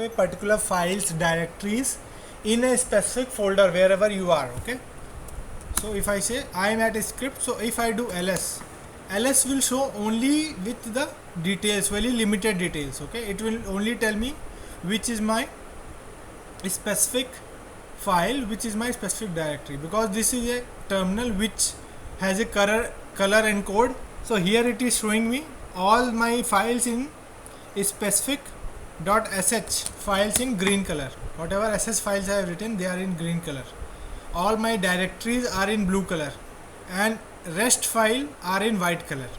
a particular files directories in a specific folder wherever you are. Okay, so if I say I am at a script, so if I do ls will show only with the details, very limited details. Okay, it will only tell me which is my specific file, which is my specific directory, because this is a terminal which has a color encode. So here it is showing me all my files in specific .sh files in green color. Whatever sh files I have written, they are in green color. All my directories are in blue color, and rest file are in white color.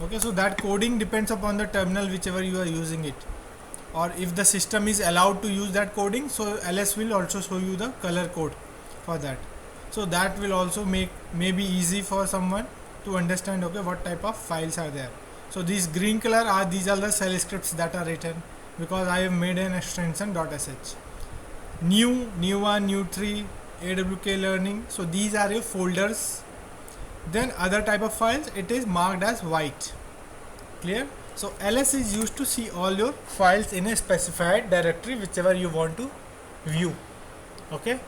Okay, so that coding depends upon the terminal whichever you are using it, or if the system is allowed to use that coding, so ls will also show you the color code for that. So that will also make maybe easy for someone to understand, okay, what type of files are there. So these green color are, these are the shell scripts that are written, because I have made an extension .sh. New 1, new 3, awk learning, so these are your folders. Then other type of files, it is marked as white. Clear? So ls is used to see all your files in a specified directory whichever you want to view. Okay,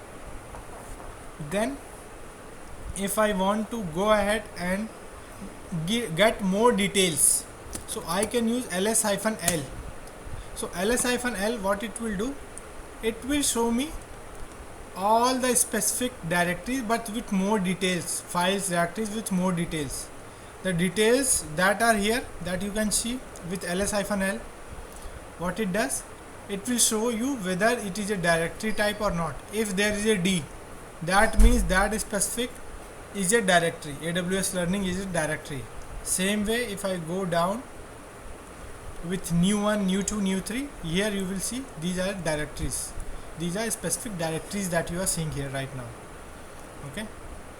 then if I want to go ahead and get more details, so I can use ls-l. So ls-l, what it will do, it will show me all the specific directories but with more details, files directories with more details. The details that are here, that you can see with ls-l, what it does, it will show you whether it is a directory type or not. If there is a D, that means that specific is a directory. AWS Learning is a directory. Same way, if I go down with new 1, new 2, new 3, here you will see these are directories. These are specific directories that you are seeing here right now. Okay,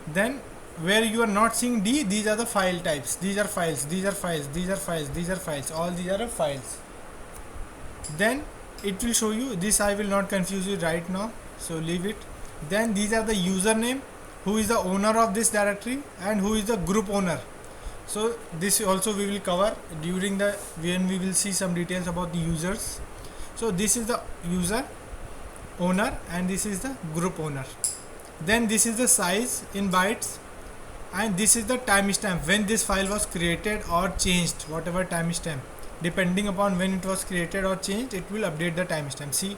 then where you are not seeing D, these are the file types. These are files, these are files, these are files, these are files, all these are files. Then it will show you this. I will not confuse you right now, so leave it. Then these are the username, who is the owner of this directory and who is the group owner. So this also we will cover during the when we will see some details about the users. So this is the user owner and this is the group owner. Then this is the size in bytes, and this is the timestamp when this file was created or changed, whatever timestamp. Depending upon when it was created or changed, it will update the timestamp. See,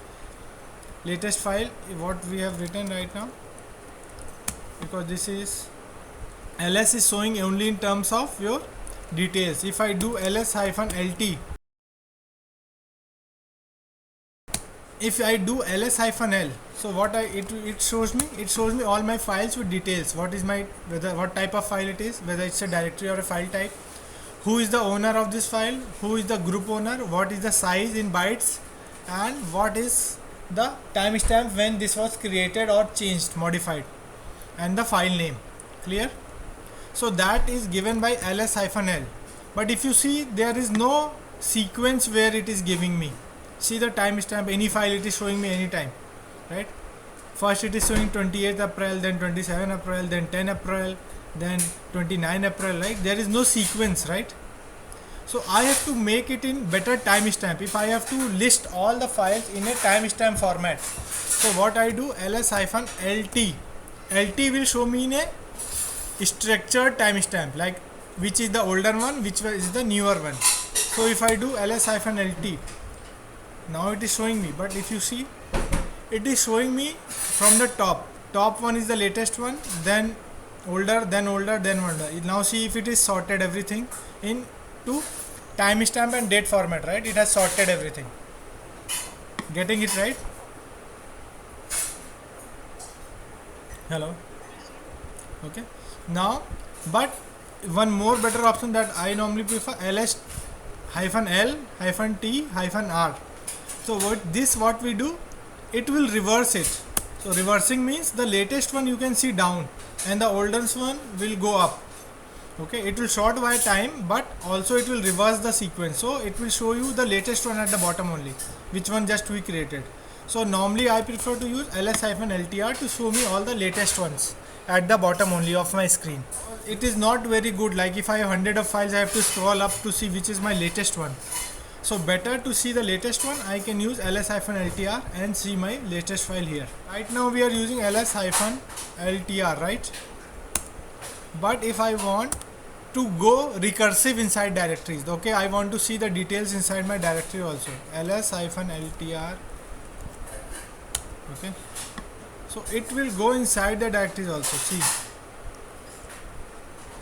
latest file, what we have written right now, because this is ls is showing only in terms of your details. If I do ls-lt, if I do ls-l, so what it shows me all my files with details. What is my, what type of file it is, whether it's a directory or a file type, who is the owner of this file, who is the group owner, what is the size in bytes, and what is the timestamp when this was created or changed, modified, and the file name. Clear? So that is given by ls-l. But if you see, there is no sequence where it is giving me. See the timestamp, any file it is showing me anytime, right? First it is showing 28th April, then 27 April, then 10 April, then 29 April, right? There is no sequence, right? So I have to make it in better timestamp. If I have to list all the files in a timestamp format, so what I do, ls-lt. LT will show me in a structured timestamp, like which is the older one, which is the newer one. So if I do ls-lt, now it is showing me, but if you see, it is showing me from the top one is the latest one, then older, then older, then older. Now see if it is sorted everything into timestamp and date format, right? It has sorted everything. Getting it right? Hello? Okay, now, but one more better option that I normally prefer, ls-l-t-r. So what we do, it will reverse it. So reversing means the latest one you can see down and the oldest one will go up. Okay, it will sort by time, but also it will reverse the sequence. So it will show you the latest one at the bottom only, which one just we created. So normally I prefer to use ls-ltr to show me all the latest ones at the bottom only of my screen. It is not very good, like if I have 100 of files, I have to scroll up to see which is my latest one. So better to see the latest one, I can use ls-ltr and see my latest file here. Right now we are using ls-ltr, right? But if I want to go recursive inside directories, okay, I want to see the details inside my directory also, ls-ltr, okay, so it will go inside the directories also. See,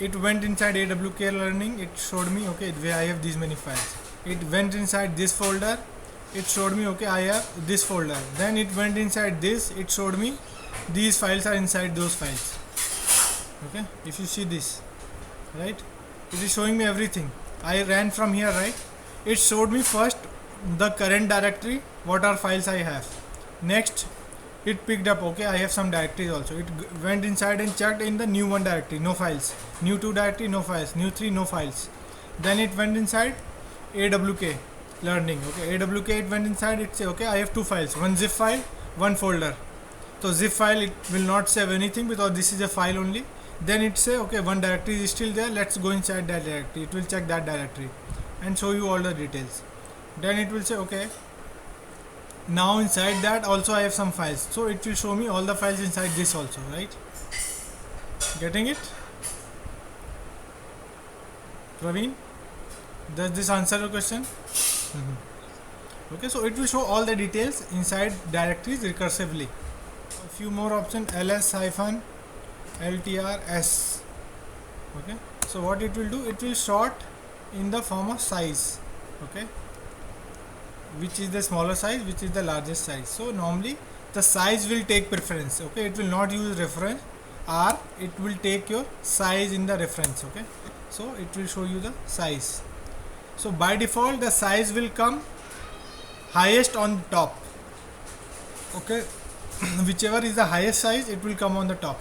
it went inside awk learning, it showed me, okay, where I have these many files. It went inside this folder, it showed me, okay, I have this folder. Then it went inside this, it showed me these files are inside those files. Okay, if you see this, right, it is showing me everything. I ran from here, right, it showed me first the current directory, what are files I have. Next it picked up, okay, I have some directories also. It went inside and checked in the new one directory, no files. New 2 directory, no files. New 3, no files. Then it went inside awk learning, okay, awk it went inside, it say, okay, I have 2 files, one zip file, one folder. So zip file, it will not save anything because this is a file only. Then it say, okay, one directory is still there, let's go inside that directory. It will check that directory and show you all the details. Then it will say, okay, now inside that also I have some files, so it will show me all the files inside this also, right? Getting it, Praveen? Does this answer your question? Okay, so it will show all the details inside directories recursively. A few more options, ls-ltrs. Okay, so what it will do, it will sort in the form of size, okay, which is the smaller size, which is the largest size. So normally the size will take preference, okay, it will not use reference, or it will take your size in the reference, okay, so it will show you the size. So by default the size will come highest on top, okay, whichever is the highest size, it will come on the top.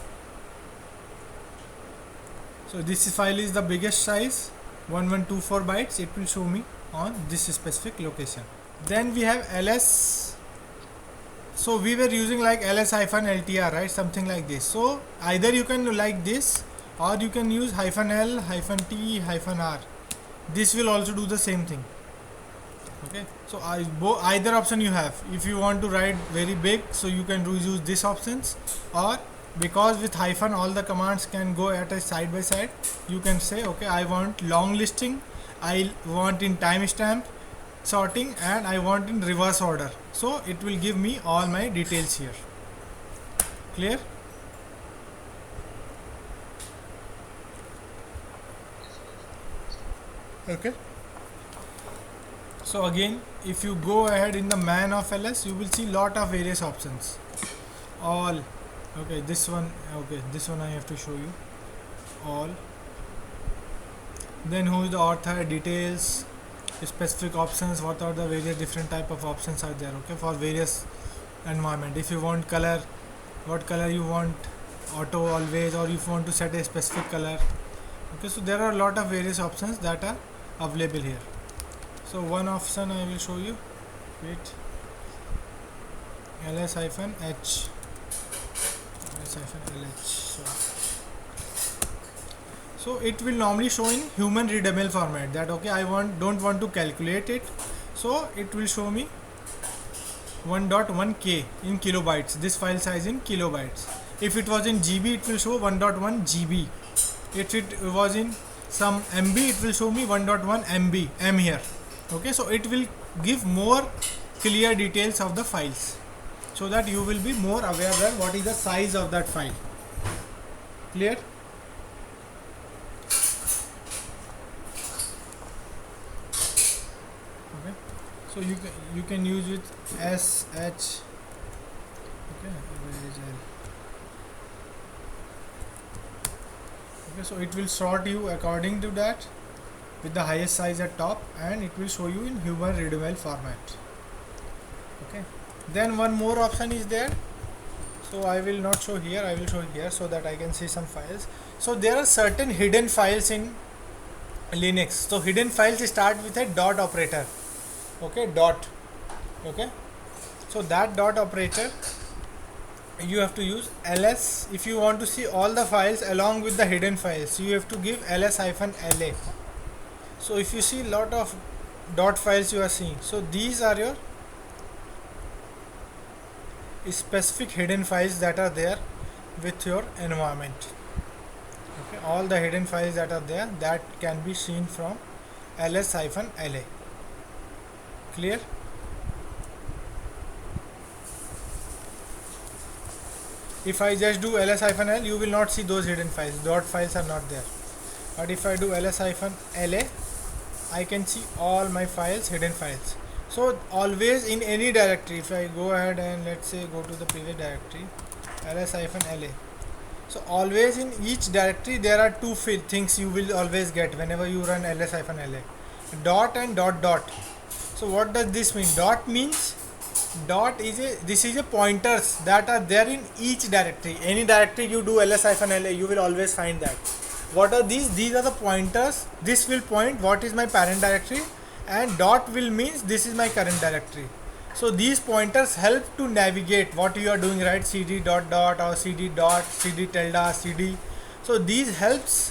So this file is the biggest size, 1124 bytes, it will show me on this specific location. Then we have ls, so we were using like ls-ltr, right, something like this. So either you can do like this, or you can use -l, -t, -r. This will also do the same thing, okay. So either option you have. If you want to write very big, so you can use this options, or because with hyphen all the commands can go at a side by side, you can say, okay, I want long listing, I want in timestamp sorting, and I want in reverse order, so it will give me all my details here. Clear? Okay, so again, if you go ahead in the man of ls, you will see lot of various options, all, okay, this one, okay, this one I have to show you, all. Then who is the author, details, specific options, what are the various different type of options are there, okay, for various environment. If you want color, what color you want, auto always, or if you want to set a specific color, okay. So there are a lot of various options that are available here. So one option I will show you, wait, ls-h, so it will normally show in human readable format, that okay, I don't want to calculate it, so it will show me 1.1k in kilobytes, this file size in kilobytes. If it was in GB, it will show 1.1 GB. If it was in some MB, it will show me 1.1 MB, M here, okay. So it will give more clear details of the files, so that you will be more aware that what is the size of that file. Clear? Okay, so you can use with sh, okay, okay, so it will sort you according to that with the highest size at top, and it will show you in human readable format, okay. Then one more option is there, so I will not show here, I will show here so that I can see some files. So there are certain hidden files in Linux. So hidden files start with a dot operator, okay, dot, okay. So that dot operator you have to use ls. If you want to see all the files along with the hidden files, you have to give ls-la. So if you see lot of dot files you are seeing, so these are your specific hidden files that are there with your environment. Okay, all the hidden files that are there that can be seen from ls-la. Clear? If I just do ls-l, you will not see those hidden files. Dot files are not there. But if I do ls-la, I can see all my files, hidden files. So always in any directory, if I go ahead and let's say go to the previous directory, ls-la. So always in each directory there are two things you will always get whenever you run ls-la. Dot and dot dot. So what does this mean? Dot means this is a pointers that are there in each directory. Any directory you do ls-la, you will always find that. What are these? These are the pointers. This will point what is my parent directory, and dot will means this is my current directory. So these pointers help to navigate what you are doing, right? Cd dot dot or cd dot, cd tilde, cd. So these helps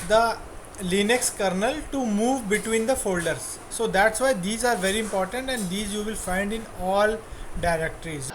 the Linux kernel to move between the folders. So that's why these are very important, and these you will find in all directories.